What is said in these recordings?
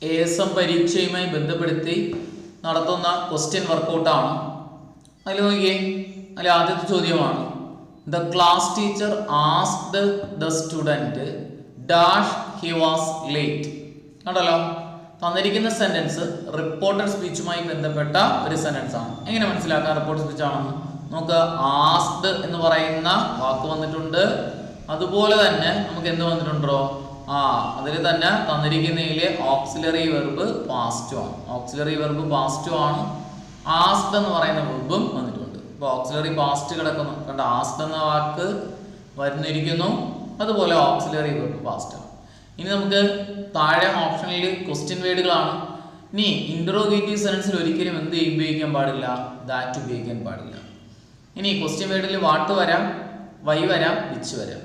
ASM പരീക്ഷയുമായി ബന്ധപ്പെടുത്തി നടത്തുന്ന question വർക്കൗട്ടാണ്. അതിൽ നോക്കിയേ, അതിൽ ആദ്യത്തെ ചോദ്യമാണ് the class teacher asked the student dash he was late. കണ്ടല്ലോ, തന്നിരിക്കുന്ന സെന്റൻസ് റിപ്പോർട്ടഡ് സ്പീച്ചുമായി ബന്ധപ്പെട്ട ഒരു സെന്റൻസ് ആണ്. എങ്ങനെ മനസ്സിലാക്കാം റിപ്പോർട്ടഡ് സ്പീച്ച് ആണെന്ന്? നമുക്ക് ആസ്ക്ഡ് എന്ന് പറയുന്ന വാക്ക് വന്നിട്ടുണ്ട്, അതുപോലെ തന്നെ നമുക്ക് എന്ത് വന്നിട്ടുണ്ടോ, അതിൽ തന്നെ തന്നിരിക്കുന്നതിലെ ഓക്സിലറി വെർബ് പാസ്റ്റും ആണ്. ഓക്സിലറി വെർബ് പാസ്റ്റും ആണ്. ആസ്ക്ഡ് എന്ന് പറയുന്ന വെർബും വന്നിട്ടുണ്ട്. ഇപ്പോൾ ഓക്സിലറി പാസ്റ്റ് കിടക്കുന്നു, കണ്ട ആസ്ക്ഡ് എന്ന വാക്ക് വരുന്നിരിക്കുന്നു, അതുപോലെ ഓക്സിലറി വെർബ് പാസ്റ്റ് ആണ്. ഇനി നമുക്ക് താഴെ ഓപ്ഷനിൽ ക്വസ്റ്റ്യൻ വേർഡുകളാണ്. ഇനി ഇന്ററോഗേറ്റീവ് സെൻറ്റൻസിൽ ഒരിക്കലും എന്ത് ഉപയോഗിക്കാൻ പാടില്ല, ദാറ്റ് ഉപയോഗിക്കാൻ പാടില്ല. ഇനി ക്വസ്റ്റ്യൻ വേർഡിൽ വാട്ട് വരാം, വൈ വരാം, വിച്ച് വരാം.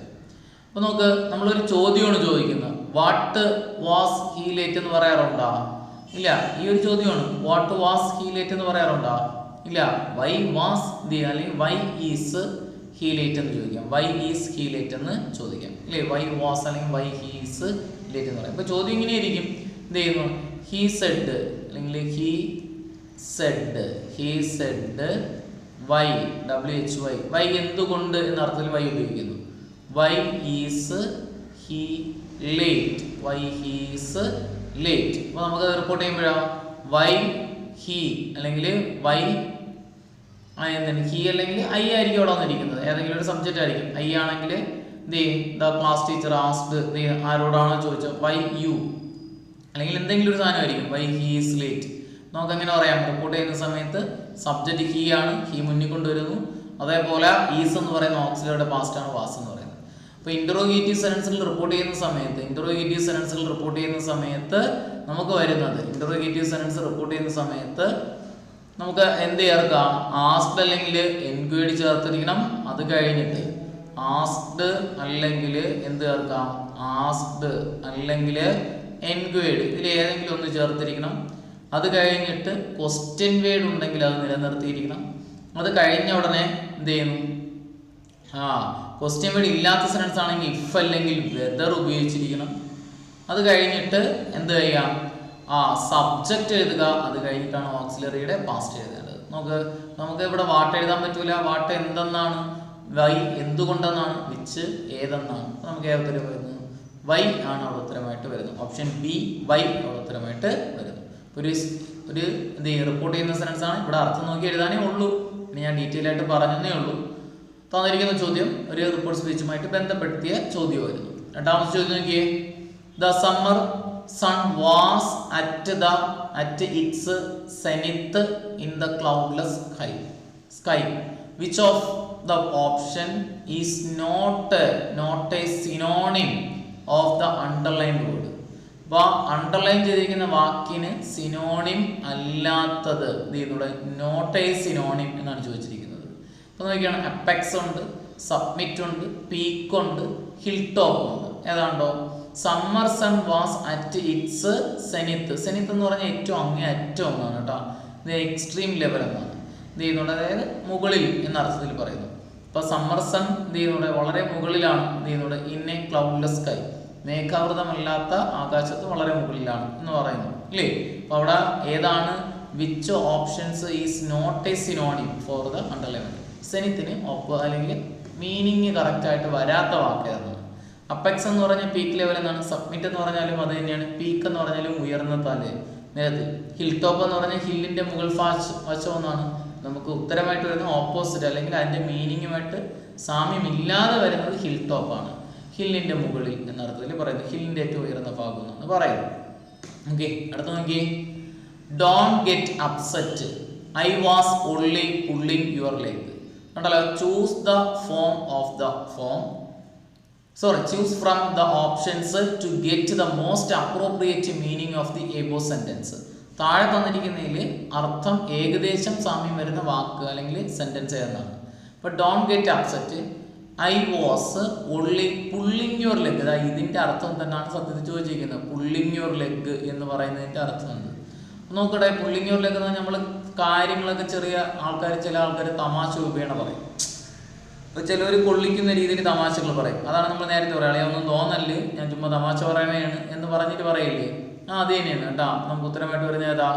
അപ്പോൾ നമുക്ക് നമ്മളൊരു ചോദ്യമാണ് ചോദിക്കുന്നത്, വാട്ട് വാസ് ഹീ ലേറ്റ് എന്ന് പറയാറുണ്ടോ? ഇല്ല. ഈ ഒരു ചോദ്യമാണ്, വാട്ട് വാസ് ഹീ ലേറ്റ് എന്ന് പറയാറുണ്ടോ? ഇല്ല. വൈ വാസ് ദി അല്ലെങ്കിൽ വൈ ഈസ് ഹീ ലേറ്റ് എന്ന് ചോദിക്കാം. വൈ ഈസ് ഹീ ലേറ്റ് എന്ന് ചോദിക്കാം, ഇല്ലേ? വൈ വാസ് അല്ലെങ്കിൽ വൈ ഹീ ഈസ് ലേറ്റ് എന്ന് പറയാം. ഇപ്പോൾ ചോദ്യം ഇങ്ങനെയായിരിക്കും, എന്ത് ചെയ്യുന്നു, ഹീ സെഡ് അല്ലെങ്കിൽ he said why, WHY, why എന്തുകൊണ്ട് എന്ന അർത്ഥത്തിൽ വൈ ഉപയോഗിക്കുന്നു. Why is he late, why he's late. അപ്പോൾ നമുക്ക് റിപ്പോർട്ട് ചെയ്യുമ്പോഴോ വൈ ഹീ അല്ലെങ്കിൽ വൈ എന്താണ് ഹീ അല്ലെങ്കിൽ ഐ ആയിരിക്കും അവിടെ വന്നിരിക്കുന്നത്, ഏതെങ്കിലും ഒരു സബ്ജക്റ്റ് ആയിരിക്കും. ഐ ആണെങ്കിൽ ദ ക്ലാസ് ടീച്ചർ ആസ്ക്ഡ്, ആരോടാണോ ചോദിച്ചത്, വൈ യു അല്ലെങ്കിൽ എന്തെങ്കിലും ഒരു സാധനമായിരിക്കും, വൈ ഹീ ഈസ് ലേറ്റ്. നമുക്ക് എങ്ങനെ പറയാം, റിപ്പോർട്ട് ചെയ്യുന്ന സമയത്ത് സബ്ജക്റ്റ് ഹീ ആണ്, ഹീ മുന്നിൽ കൊണ്ടുവരുന്നു. അതേപോലെ ഈസ് എന്ന് പറയുന്ന ഓക്സിലറിയുടെ പാസ്റ്റ് ആണ് വാസ് എന്ന് പറയുന്നത്. അപ്പോൾ ഇന്ററോഗേറ്റീവ് സെൻറ്റൻസിൽ റിപ്പോർട്ട് ചെയ്യുന്ന സമയത്ത് നമുക്ക് വരുന്നത്, ഇന്ററോഗേറ്റീവ് സെൻറ്റൻസ് റിപ്പോർട്ട് ചെയ്യുന്ന സമയത്ത് നമുക്ക് എന്ത് ചേർക്കാം, ആസ്ക്ഡ് അല്ലെങ്കിൽ എൻക്വയറി ചേർത്തിരിക്കണം. അത് കഴിഞ്ഞിട്ട് ആസ്ക്ഡ് അല്ലെങ്കിൽ എന്ത് ചേർക്കാം, ആസ്ക്ഡ് അല്ലെങ്കിൽ എൻക്വയർഡ്, ഇതിൽ ഏതെങ്കിലും ഒന്ന് ചേർത്തിരിക്കണം. അത് കഴിഞ്ഞിട്ട് ക്വസ്റ്റ്യൻ വേർഡ് ഉണ്ടെങ്കിൽ അത് നിലനിർത്തിയിരിക്കണം. അത് കഴിഞ്ഞ ഉടനെ എന്ത് ചെയ്യുന്നു, ക്വസ്റ്റ്യൻ വേർഡ് ഇല്ലാത്ത സെൻറ്റൻസ് ആണെങ്കിൽ ഇഫ് അല്ലെങ്കിൽ വെദർ ഉപയോഗിച്ചിരിക്കണം. അത് കഴിഞ്ഞിട്ട് എന്ത് ചെയ്യാം, സബ്ജക്റ്റ് എഴുതുക. അത് കഴിഞ്ഞിട്ടാണ് ഓക്സിലറിയുടെ പാസ്റ്റ് എഴുതേണ്ടത്. നമുക്ക് ഇവിടെ വാട്ട് എഴുതാൻ പറ്റൂല. വാട്ട് എന്തെന്നാണ്, വൈ എന്തുകൊണ്ടെന്നാണ്, വിച്ച് ഏതെന്നാണ്. നമുക്ക് ഏതൊരു വരുന്നത്, വൈ ആണ് അവിടെ ഉത്തരമായിട്ട് വരുന്നത്. ഓപ്ഷൻ ബി വൈ അവിടെ ഉത്തരമായിട്ട് വരുന്നു. ഒരു എന്ത് ചെയ്യും, റിപ്പോർട്ട് ചെയ്യുന്ന സെൻറ്റൻസ് ആണ്. ഇവിടെ അർത്ഥം നോക്കി എഴുതാനേ ഉള്ളൂ, ഇനി ഞാൻ ഡീറ്റെയിൽ ആയിട്ട് പറഞ്ഞതേ ഉള്ളൂ. തന്നിരിക്കുന്ന ചോദ്യം ഒരു റിപ്പോർട്ട് സ്പീച്ചുമായിട്ട് ബന്ധപ്പെടുത്തിയ ചോദ്യമായിരുന്നു. രണ്ടാമത്തെ ചോദ്യം നോക്കിയേ, the summer sun was at its zenith in the cloudless sky which of the option is not a synonym of the underlined word. അപ്പോൾ അണ്ടർലൈൻ ചെയ്തിരിക്കുന്ന വാക്കിന് സിനോണിം അല്ലാത്തത് നോട്ട് എ സിനോണിം എന്നാണ് ചോദിച്ചിരിക്കുന്നത്. അപ്പോൾ നോക്കിയാണ്, അപ്പെക്സ് ഉണ്ട്, സബ്മിറ്റ് ഉണ്ട്, പീക്ക് ഉണ്ട്, ഹിൽ ടോപ്പ് ഉണ്ട്. ഏതാണ്ടോ summer sun was at its zenith. Zenith എന്ന് പറഞ്ഞാൽ ഏറ്റവും അങ്ങേ അറ്റം എന്നാണ് കേട്ടോ. ഇത് എക്സ്ട്രീം ലെവൽ എന്നാണ് ഇത് ചെയ്യുന്നുണ്ട്, അതായത് മുകളിൽ എന്ന അർത്ഥത്തിൽ പറയുന്നു. അപ്പോൾ സമ്മർ സൺ ഇത് ചെയ്യുന്നുണ്ട് വളരെ മുകളിലാണ്, ഇത് ചെയ്യുന്നുണ്ട് ഇൻ എ ക്ലൗഡ്ലെസ് സ്കൈ, മേഘാവൃതമല്ലാത്ത ആകാശത്ത് വളരെ മുകളിലാണ് എന്ന് പറയുന്നു, ഇല്ലേ? അപ്പോൾ അവിടെ ഏതാണ്, which options is not a synonym for the underline. സെനിത്തിന് അല്ലെങ്കിൽ മീനിങ് കറക്റ്റായിട്ട് വരാത്ത വാക്ക് ഏതാണ്? അപ്പെക്സ് എന്ന് പറഞ്ഞാൽ പീക്ക് ലെവൽ എന്നാണ്. സബ്മിറ്റ് എന്ന് പറഞ്ഞാലും അത് തന്നെയാണ്. പീക്ക് എന്ന് പറഞ്ഞാലും ഉയർന്ന നിരത്തിൽ. ഹിൽ ടോപ്പ് എന്ന് പറഞ്ഞാൽ ഹില്ലിന്റെ മുകൾ വശം എന്നാണ്. നമുക്ക് ഉത്തരമായിട്ട് വരുന്ന ഓപ്പോസിറ്റ് അല്ലെങ്കിൽ അതിന്റെ മീനിങ്ങുമായിട്ട് സാമ്യമില്ലാതെ വരുന്നത് ഹിൽ ടോപ്പാണ്. ഹില്ലിന്റെ മുകളിൽ എന്ന അർത്ഥത്തിൽ പറയുന്നത്, ഹില്ലിന്റെ ഏറ്റവും ഉയർന്ന ഭാഗം എന്നാണ് പറയുന്നത്. ഓക്കെ, അടുത്ത നോക്കിയേ, don't get upset, I was only pulling your leg. കണ്ടല്ലോ, choose from the options to get the most appropriate meaning of the above sentence. താഴെ തന്നിരിക്കുന്നതിൽ അർത്ഥം ഏകദേശം സാമ്യം വരുന്ന വാക്ക് അല്ലെങ്കിൽ സെന്റൻസ് ഏതാണ്? അപ്പോൾ don't get upset, I was only pulling your leg. ഇതിന്റെ അർത്ഥം തന്നെയാണ് സത്യത്തിൽ ചോദിച്ചിരിക്കുന്നത്. പുള്ളിങ് യുവർ ലെഗ് എന്ന് പറയുന്നതിന്റെ അർത്ഥം എന്ത് നോക്കട്ടെ. പുള്ളിങ് യുവർ ലെഗ് എന്ന് പറഞ്ഞാൽ നമ്മൾ കാര്യങ്ങളൊക്കെ ചില ആൾക്കാർ തമാശ രൂപേണ പറയും. അപ്പോൾ ചിലർ കൊള്ളിക്കുന്ന രീതിയിൽ തമാശകൾ പറയും. അതാണ് നമ്മൾ നേരത്തെ പറയാം, ഒന്നും തോന്നല്ലേ, ഞാൻ ചുമ്മാ തമാശ പറയണേണ് എന്ന് പറഞ്ഞിട്ട് പറയില്ലേ, അത് തന്നെയാണ് കേട്ടോ. നമുക്ക് ഉത്തരമായിട്ട് വരുന്നത് ഏതാ?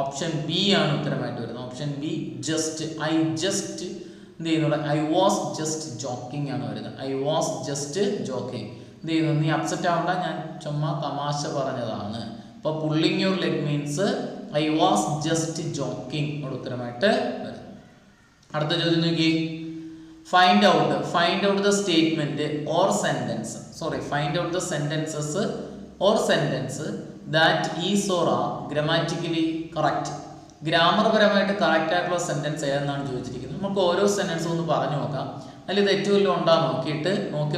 ഓപ്ഷൻ ബി ആണ് ഉത്തരമായിട്ട് വരുന്നത്. Option B just. I just എന്ത് ചെയ്യുന്നു? ഐ വാസ് ജസ്റ്റ് ജോക്കിംഗ് ആണ് വരുന്നത്. I was just joking. എന്ത് ചെയ്യുന്നു? നീ അപ്സെറ്റ് ആവണ്ട, ഞാൻ ചുമ്മാ തമാശ പറഞ്ഞതാണ്. അപ്പോൾ pulling your leg means I was just joking അവിടെ ഉത്തരമായിട്ട് വരും. അടുത്ത ചോദ്യം നോക്കി. Find out the statement or sentence, find out the sentences or sentence that is or are grammatically correct. ഗ്രാമർപരമായിട്ട് കറക്റ്റ് ആയിട്ടുള്ള സെന്റൻസ് ഏതെന്നാണ് ചോദിച്ചിരിക്കുന്നത്. നമുക്ക് ഓരോ സെന്റൻസും ഒന്ന് പറഞ്ഞു നോക്കാം. അതിൽ തെറ്റ് വല്ലതും ഉണ്ടാ നോക്കിയിട്ട്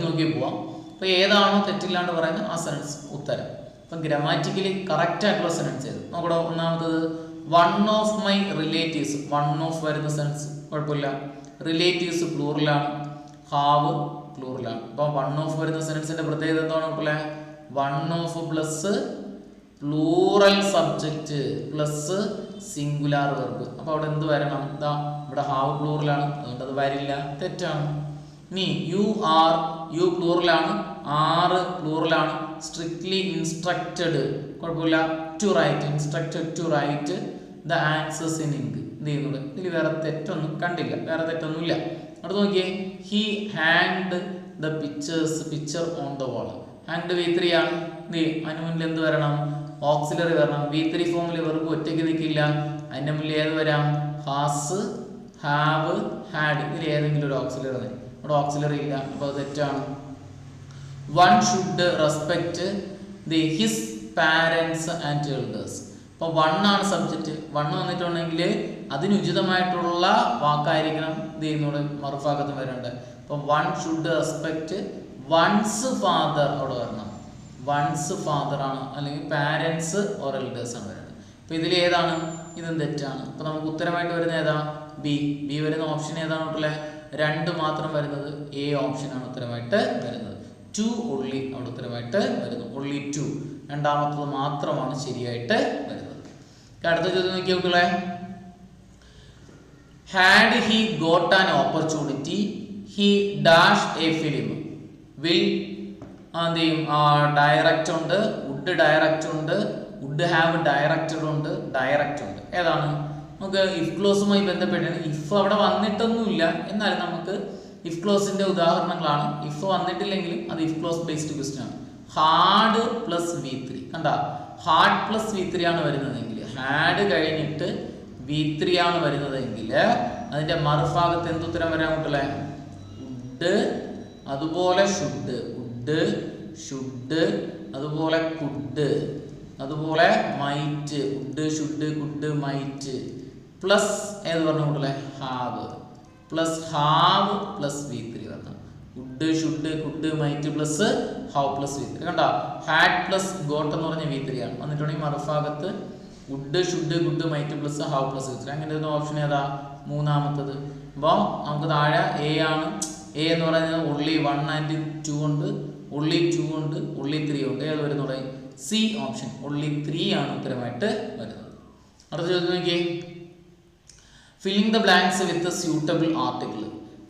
നോക്കി പോവാം. അപ്പോൾ ഏതാണോ തെറ്റില്ലാണ്ട് പറയുന്നത് ആ സെന്റൻസ് ഉത്തരം. അപ്പം ഗ്രാമാറ്റിക്കലി കറക്റ്റ് ആയിട്ടുള്ള സെന്റൻസ് ഏത് നോക്കടോ. ഒന്നാമത്തത് one of my relatives. One of വരുന്ന സെന്റൻസ് കുഴപ്പമില്ല. റിലേറ്റീവ്സ് പ്ലൂറലാണ്, ഹാവ് പ്ലൂറലാണ്. അപ്പോൾ വൺ ഓഫ് വരുന്ന സെന്റൻസിന്റെ പ്രത്യേകത എന്താണ് മക്കളെ? One of plus plural subject plus singular verb. അപ്പോൾ അവിടെ എന്ത് വരണം? ഇതാ ഇവിടെ ഹാവ് പ്ലൂറലാണ്, അതുകൊണ്ട് അത് വരില്ല, തെറ്റാണ്. ഇനി യു ആർ, യു പ്ലൂറലാണ്, ആർ പ്ലൂറലാണ്. സ്ട്രിക്ട്ലി ഇൻസ്ട്രക്റ്റഡ് കുഴപ്പമില്ല, to write, instructed to write the answers in ink. എന്ത് ചെയ്യുന്നത്? ഇതിൽ വേറെ തെറ്റൊന്നും കണ്ടില്ല, വേറെ തെറ്റൊന്നുമില്ല. അടുത്ത് നോക്കിയേ. He hanged the picture on the wall. Hanged V3 ആണ്. അതിന് മുന്നിൽ എന്ത് വരണം? ഓക്സിലറി വരണം. V3 ഫോമിൽ വെറുതെ ഒറ്റയ്ക്ക് നിൽക്കില്ല. അതിൻ്റെ മുന്നിൽ ഏത് വരാം? Has, have, had. ഇതിൽ ഏതെങ്കിലും ഒരു ഓക്സിലറി വരും. ഇവിടെ ഓക്സിലറി ഇല്ല, അപ്പോൾ അത് തെറ്റാണ്. One should respect his parents and elders. അപ്പോൾ വൺ ആണ് സബ്ജക്റ്റ്. വൺ വന്നിട്ടുണ്ടെങ്കിൽ അതിനുചിതമായിട്ടുള്ള വാക്കായിരിക്കണം ഇത് ചെയ്യുന്നോട് മറുഭാഗത്ത് വരേണ്ടത്. അപ്പോൾ one should respect one's father അവിടെ വരണം. വൺസ് ഫാദർ ആണ്, അല്ലെങ്കിൽ പാരൻസ് ഓർ എൽഡേഴ്സ് ആണ് വരുന്നത്. അപ്പോൾ ഇതിൽ ഏതാണ്? ഇതും തെറ്റാണ്. അപ്പോൾ നമുക്ക് ഉത്തരമായിട്ട് വരുന്നത് ഏതാ? ബി. ബി വരുന്ന ഓപ്ഷൻ ഏതാണ് മക്കളെ? 2 മാത്രം വരുന്നത് എ ഓപ്ഷനാണ് ഉത്തരമായിട്ട് വരുന്നത്. 2 only അവിടെ ഉത്തരമായിട്ട് വരുന്നു. only 2 രണ്ടാമത്തത് മാത്രമാണ് ശരിയായിട്ട് വരുന്നത്. അടുത്ത ചോദ്യം നോക്കിയ മക്കളെ. Had he got an opportunity he dash A film. Will എന്ത് ചെയ്യും? ഡയറക്റ്റ് ഉണ്ട്, വുഡ് ഡയറക്റ്റ് ഉണ്ട്, വുഡ് ഹാവ് ഡയറക്റ്റഡ് ഉണ്ട്, ഡയറക്റ്റ് ഉണ്ട്. ഏതാണ്? നമുക്ക് ഇഫ് ക്ലോസുമായി ബന്ധപ്പെട്ടാണ്. ഇഫ് അവിടെ വന്നിട്ടൊന്നുമില്ല, എന്നാലും നമുക്ക് ഇഫ് ക്ലോസിന്റെ ഉദാഹരണങ്ങളാണ്. ഇഫ് വന്നിട്ടില്ലെങ്കിലും അത് ഇഫ് ക്ലോസ് ബേസ്ഡ് ക്വസ്റ്റ്യൻ ആണ്. ഹാഡ് പ്ലസ് V3 കണ്ട, ഹാഡ് പ്ലസ് V3 ആണ് വരുന്നതെങ്കിൽ, ഹാഡ് കഴിഞ്ഞിട്ട് V3 ആണ് വരുന്നതെങ്കിൽ അതിന്റെ മറുഭാഗത്ത് എന്തുത്തരം വരാൻ മക്കളെ? വുഡ്, അതുപോലെ ഷുഡ്, വുഡ് ഷുഡ്, അതുപോലെ കുഡ്, അതുപോലെ might, would should could might, plus ഏത് പറഞ്ഞു മക്കളെ? Have, plus have plus V3 വരണം. Would should could might plus have plus V3 കണ്ട. ഹാഡ് പ്ലസ് ഗോട്ട് എന്ന് പറഞ്ഞ V3 ആണ് വന്നിട്ടുണ്ടെങ്കിൽ മറുഭാഗത്ത് would should could might plus have plus V3. അങ്ങനെ ഒരു ഓപ്ഷൻ ഏതാ? മൂന്നാമത്തത്. അപ്പോൾ നമുക്ക് താഴെ എ ആണ്. എ എന്ന് പറയുന്നത് only 1 and 2 ഉണ്ട്, only 2 ഉണ്ട്, only 3 ഉണ്ട്. ഏത് വരുന്നത്? സി ഓപ്ഷൻ only 3 ആണ് ഉത്തരമായിട്ട് വരുന്നത്. അടുത്ത ചോദ്യം നോക്കിയേ. Filling the blanks with suitable article.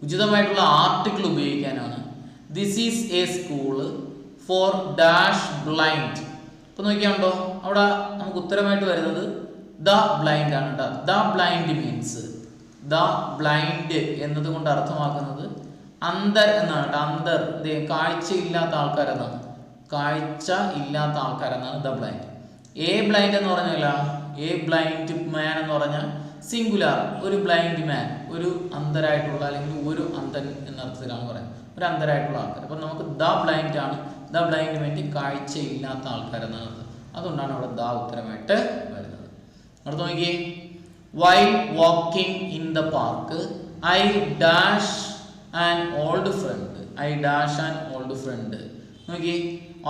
ഉചിതമായിട്ടുള്ള ആർട്ടിക്കിൾ ഉപയോഗിക്കാനാണ്. This is a school for dash blind. ഇപ്പൊ നോക്കിയാണ്ടോ അവിടെ നമുക്ക് ഉത്തരമായിട്ട് വരുന്നത് ദ ബ്ലൈൻഡ് ആണ് കേട്ടോ. The blind means, the blind എന്നതുകൊണ്ട് അർത്ഥമാക്കുന്നത് അന്തർ എന്നാണ് കേട്ടോ. അന്തർ കാഴ്ച ഇല്ലാത്ത ആൾക്കാരെന്നാണ്, കാഴ്ച ഇല്ലാത്ത ആൾക്കാരെന്നാണ് ദ ബ്ലൈൻഡ്. എ ബ്ലൈൻഡ് എന്ന് പറഞ്ഞല്ല, എ ബ്ലൈൻഡ് മാൻ എന്ന് പറഞ്ഞാൽ സിംഗുലാർ, ഒരു ബ്ലൈൻഡ് മാൻ, ഒരു അന്ധരായിട്ടുള്ള അല്ലെങ്കിൽ ഒരു അന്ധൻ എന്നർത്ഥത്തിലാണ് പറയുന്നത്, ഒരു അന്ധരായിട്ടുള്ള ആൾക്കാർ. അപ്പം നമുക്ക് ദ ബ്ലൈൻഡ് ആണ്. ദ ബ്ലൈൻഡ് വേണ്ടി കാഴ്ച ഇല്ലാത്ത ആൾക്കാരെന്നാണ്. അതുകൊണ്ടാണ് അവിടെ ദ ഉത്തരമായിട്ട് വരുന്നത്. അടുത്ത് നോക്കിയേ. While walking in the park I dash an old front. I dash an old front. നോക്കി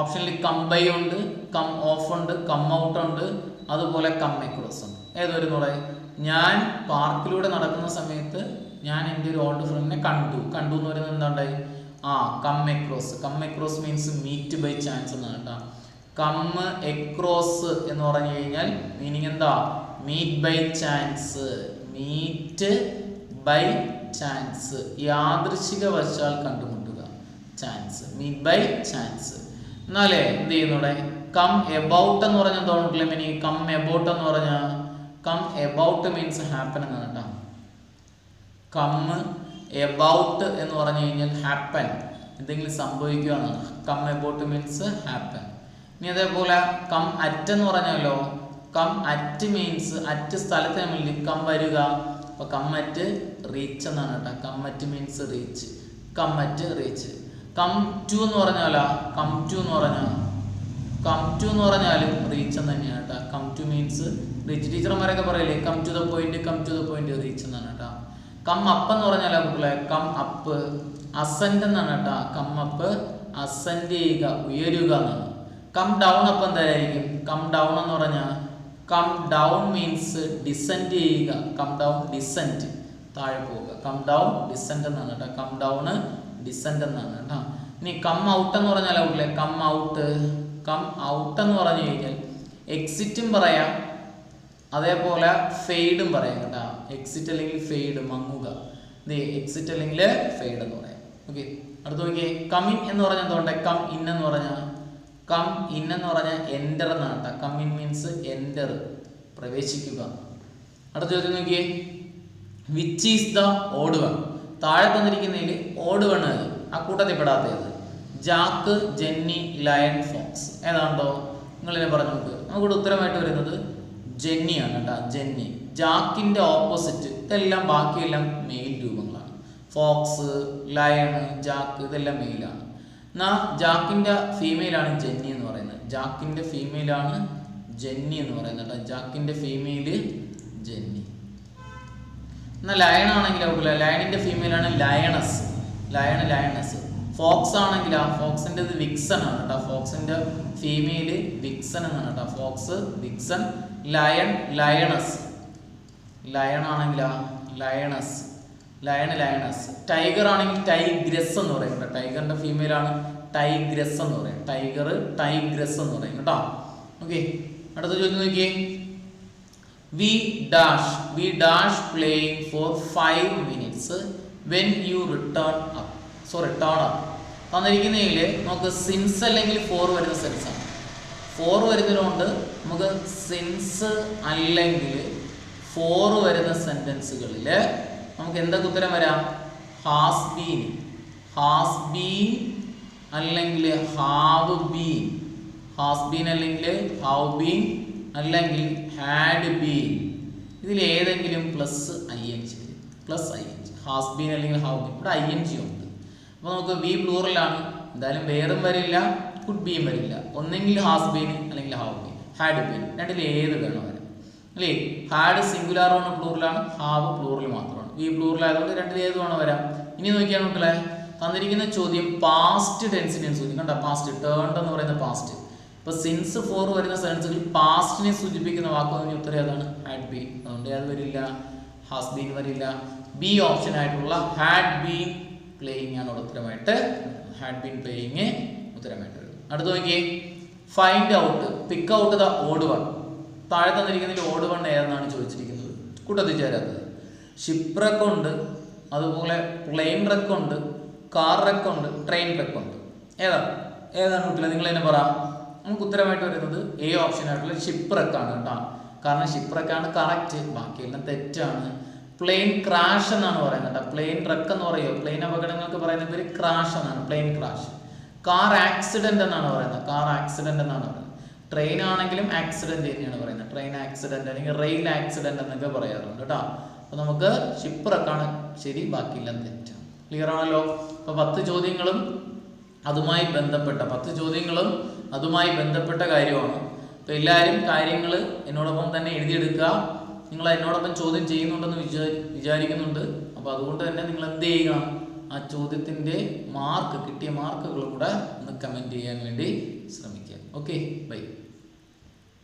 ഓപ്ഷനിൽ കം ബൈ ഉണ്ട്, കം ഓഫ് ഉണ്ട്, കം ഔട്ട് ഉണ്ട്, അതുപോലെ കം അക്രോസ് ഉണ്ട്. ഏതൊരു പറയും? ഞാൻ പാർക്കിലൂടെ നടക്കുന്ന സമയത്ത് ഞാൻ എൻ്റെ ഒരു ഓൾഡ് ഫ്രണ്ടിനെ കണ്ടു എന്ന് പറയുന്നത് എന്താണ്ടായി? Come across. Come across means meet by chance എന്നാണ് കേട്ടോ. കം അക്രോസ് എന്ന് പറഞ്ഞു കഴിഞ്ഞാൽ മീനിങ് എന്താ? Meet by chance. Meet by chance, യാദൃശികവശാൽ കണ്ടുമുട്ടുക. Chance, meet by chance. എന്നാലേ എന്ത് ചെയ്യുന്നൂടെ? കം എബൌട്ട് എന്ന് പറഞ്ഞാൽ തോന്നിട്ടില്ല മിനി. കം എബൌട്ട് എന്ന് പറഞ്ഞാൽ കം എബൌട്ട് മീൻസ് ഹാപ്പൻ എന്നാണ് കേട്ടോ. കം എബൌട്ട് എന്ന് പറഞ്ഞു കഴിഞ്ഞാൽ ഹാപ്പൻ, എന്തെങ്കിലും സംഭവിക്കുക എന്നാണ്. Come about means happen. ഇനി അതേപോലെ കം അറ്റ് എന്ന് പറഞ്ഞാലോ, കം അറ്റ് മീൻസ് അറ്റ് സ്ഥലത്തിന് മുന്നിൽ കം വരിക. അപ്പൊ കം അറ്റ് റീച്ച് എന്നാണ് കേട്ടോ. Come at means reach, come at reach. Come to എന്ന് പറഞ്ഞാലോ, കം ടു എന്ന് പറഞ്ഞാൽ റീച്ച് എന്ന് തന്നെയാണ് കേട്ടോ. Come to means reach. ടീച്ചർമാരൊക്കെ പറയില്ലേ come to the point, come to the point reach എന്നാണ് കേട്ടോ. കം അപ്പ് എന്ന് പറഞ്ഞാലോ കുട്ടികളെ, കം അപ്പ് അസെൻഡ് എന്നാണ് കേട്ടോ. കം അപ്പ് അസെൻഡ് ചെയ്യുക, ഉയരുക എന്നാണ്. കം ഡൗൺ അപ്പം എന്തായിരിക്കും? കം ഡൗൺ എന്ന് പറഞ്ഞാൽ കം ഡൗൺ മീൻസ് ഡിസെൻഡ് ചെയ്യുക. കം ഡൗൺ ഡിസെൻഡ്, താഴെ പോവുക. കം ഡൗൺ ഡിസെൻഡ് എന്നാണ് കേട്ടോ. കം ഡൗൺ ഡിസെൻഡ് എന്നാണ് കേട്ടോ. ഇനി കം ഔട്ട് എന്ന് പറഞ്ഞാൽ ഔട്ടില്ലേ, കം ഔട്ട് എന്ന് പറഞ്ഞു കഴിഞ്ഞാൽ എക്സിറ്റും പറയാം, അതേപോലെ ഫെയ്ഡും പറയാം കേട്ടോ. എക്സിറ്റ് അല്ലെങ്കിൽ ഫെയ്ഡ്, മങ്ങുക. എക്സിറ്റ് അല്ലെങ്കിൽ ഫെയ്ഡ് എന്ന് പറയാം. ഓക്കെ, അടുത്ത് നോക്കിയേ. കം ഇൻ എന്ന് പറഞ്ഞാൽ എന്തുകൊണ്ട്? കം ഇൻ എന്ന് പറഞ്ഞാൽ എൻ്റർ എന്നാണ് കേട്ടോ. കം ഇൻ മീൻസ് എൻ്റർ, പ്രവേശിക്കുക. അടുത്ത ചോദ്യം നോക്കിയേ. Which is the odd one? താഴെ തന്നിരിക്കുന്നതിൽ ഓഡ് വൺ ഏത്? ആ കൂട്ടത്തിൽ പെടാത്തത്? Jack, Jenny, lion, fox. ഏതാണ്ടോ നിങ്ങളിനെ പറഞ്ഞു നോക്ക്. നമുക്കിവിടെ ഉത്തരമായിട്ട് വരുന്നത് ജെന്നിയാണ് കേട്ടോ. ജെന്നി. ജാക്കിന്റെ ഓപ്പോസിറ്റ് ഇതെല്ലാം, ബാക്കിയെല്ലാം മെയിൽ രൂപങ്ങളാണ്. ഫോക്സ്, ലയൺ, ജാക്ക് ഇതെല്ലാം മെയിലാണ്. എന്നാൽ ജാക്കിന്റെ ഫീമെയിലാണ് ജെന്നി എന്ന് പറയുന്നത്. ജാക്കിന്റെ ഫീമെയിലാണ് ജെന്നി എന്ന് പറയുന്നത് കേട്ടോ. ജാക്കിന്റെ ഫീമെയില് ജെന്നി. എന്നാൽ ലയൺ ആണെങ്കിലോ, ലയണിന്റെ ഫീമെയിലാണ് ലയണസ്. ലയണസ്. ഫോക്സ് ആണെങ്കിൽ ഫോക്സിന്റെ വിക്സൺ ആണ് കേട്ടോ. ഫോക്സിന്റെ ഫീമെയില് വിക്സൺ എന്നാണ് കേട്ടോ. Fox, vixen. ലയണസ്. ലയൺ ആണെങ്കിൽ ലയണസ്. ലയണസ്. ടൈഗർ ആണെങ്കിൽ ടൈഗ്രസ് എന്ന് പറയും കേട്ടോ. ടൈഗറിന്റെ ഫീമെയിലാണ് ടൈഗ്രസ് എന്ന് പറയും. ടൈഗ്രസ് എന്ന് പറയും കേട്ടോ. ഓക്കെ, അടുത്ത ചോദ്യം നോക്കിയേ. We dash playing for 5 minutes when you return up. തന്നിരിക്കുന്നതിൽ നമുക്ക് സിൻസ് അല്ലെങ്കിൽ ഫോർ വരുന്ന സെൻസ് ആണ്. ഫോർ വരുന്നതുകൊണ്ട് നമുക്ക് സിൻസ് അല്ലെങ്കിൽ ഫോർ വരുന്ന സെന്റൻസുകളിൽ നമുക്ക് എന്തൊക്കെ ഉത്തരം വരാം? ഹാസ് ബീൻ അല്ലെങ്കിൽ ഹാവ് ബീൻ. ഹാസ് ബീൻ അല്ലെങ്കിൽ ഹാവ് ബീൻ അല്ലെങ്കിൽ ഹാഡ് ബീൻ. ഇതിൽ ഏതെങ്കിലും plus I N G. Has been അല്ലെങ്കിൽ ഹാവ് ബീൻ. ഇവിടെ ഐ എൻ ജി ഉണ്ട്. അപ്പോൾ നമുക്ക് ബി പ്ലൂറലാണ്, എന്തായാലും വേറും വരില്ല, കുഡ് ബീം വരില്ല. ഒന്നെങ്കിൽ ഹാസ് ബീൻ അല്ലെങ്കിൽ ഹാവ് ബീൻ, ഹാഡ് ബീൻ. രണ്ടിൽ ഏത് വേണം വരാം അല്ലേ? ഹാഡ് സിംഗുലാറാണ്, പ്ലൂറലാണ്. ഹാവ് പ്ലൂറൽ മാത്രമാണ്. ബി പ്ലൂറൽ ആയതുകൊണ്ട് രണ്ടിൽ ഏത് വേണം വരാം. ഇനി നോക്കിയാൽ മക്കളെ, തന്നിരിക്കുന്ന ചോദ്യം പാസ്റ്റ് ടെൻസിനെ സൂചിക്കും. കണ്ട, പാസ്റ്റ് ടേൺഡ് എന്ന് പറയുന്ന പാസ്റ്റ്. ഇപ്പൊ സിൻസ് ഫോർ വരുന്ന സെൻസുകൾ പാസ്റ്റിനെ സൂചിപ്പിക്കുന്ന വാക്കുകൾ ഉത്തരം ഏതാണ്? Had been. അതുകൊണ്ട് അത് വരില്ല, ഹാസ് ബീൻ വരില്ല. ബി ഓപ്ഷൻ ആയിട്ടുള്ള ഹാഡ് ബീൻ പ്ലേയിങ് ആണ് ഉത്തരമായിട്ട്. ഹാഡ് ബീൻ പ്ലേയിങ് ഉത്തരമായിട്ട് വരും. അടുത്ത് നോക്കിയേ. Find out, pick out the odd one. താഴെ തന്നിരിക്കുന്നതിൽ ഓഡ് വൺ ഏതെന്നാണ് ചോദിച്ചിരിക്കുന്നത്. കൂട്ടത്തിൽ ചേരാത്തത്. ഷിപ്പ് റെക്ക് ഉണ്ട്, അതുപോലെ പ്ലെയിൻ റെക്ക് ഉണ്ട്, കാർ റെക്ക് ഉണ്ട്, ട്രെയിൻ റെക്ക് ഉണ്ട്. ഏതാണ് കുട്ടികളെ? നിങ്ങൾ തന്നെ പറ. നമുക്ക് ഉത്തരമായിട്ട് വരുന്നത് എ ഓപ്ഷൻ ആയിട്ടുള്ള ഷിപ്പ് റെക്കാണ് കേട്ടോ. കാരണം ഷിപ്പ് റെക്കാണ് കറക്റ്റ്, ബാക്കിയെല്ലാം തെറ്റാണ്. പ്ലെയിൻ ക്രാഷ് എന്നാണ് പറയുന്നത് കേട്ടോ. പ്ലെയിൻ റെക്ക് എന്ന് പറയുമോ? പ്ലെയിൻ അപകടങ്ങൾക്ക് പറയുന്ന പേര് ക്രാഷ് എന്നാണ്, പ്ലെയിൻ ക്രാഷ്. കാർ ആക്സിഡന്റ് എന്നാണ് പറയുന്നത്. ട്രെയിൻ ആണെങ്കിലും ആക്സിഡന്റ് തന്നെയാണ് പറയുന്നത്. ട്രെയിൻ ആക്സിഡന്റ് അല്ലെങ്കിൽ റെയിൽ ആക്സിഡന്റ് എന്നൊക്കെ പറയാറുണ്ട് കേട്ടോ. അപ്പൊ നമുക്ക് ഷിപ്പ് റെക്കാണ് ശരി, ബാക്കിയെല്ലാം തെറ്റാണ്. ക്ലിയർ ആണല്ലോ? അപ്പൊ 10 ചോദ്യങ്ങളും അതുമായി ബന്ധപ്പെട്ട കാര്യമാണ്. അപ്പോൾ എല്ലാവരും കാര്യങ്ങൾ എന്നോടൊപ്പം തന്നെ എഴുതിയെടുക്കുക. നിങ്ങൾ എന്നോടൊപ്പം ചോദ്യം ചെയ്യുന്നുണ്ടെന്ന് വിചാരിക്കുന്നുണ്ട്. അപ്പോൾ അതുകൊണ്ട് തന്നെ നിങ്ങൾ എന്ത് ചെയ്യുക? ആ ചോദ്യത്തിൻ്റെ കിട്ടിയ മാർക്കുകളും കൂടെ ഒന്ന് കമൻറ്റ് ചെയ്യാൻ വേണ്ടി ശ്രമിക്കുക. Okay, by.